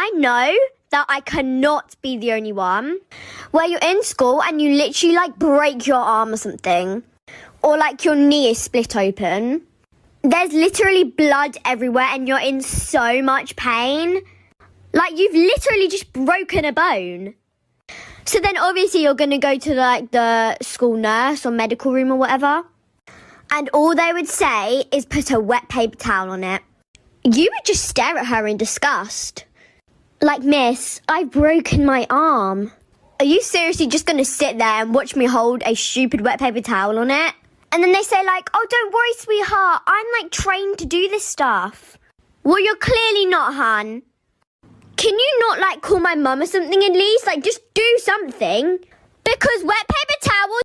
I know that I cannot be the only one where you're in school and you literally like break your arm or something, or like your knee is split open. There's literally blood everywhere and you're in so much pain. Like you've literally just broken a bone. So then obviously you're going to go to like the school nurse or medical room or whatever. And all they would say is put a wet paper towel on it. You would just stare at her in disgust. Like, miss, I've broken my arm. Are you seriously just going to sit there and watch me hold a stupid wet paper towel on it? And then they say like, oh, don't worry, sweetheart. I'm like trained to do this stuff. Well, you're clearly not, hun. Can you not like call my mum or something at least? Like just do something. Because wet paper towels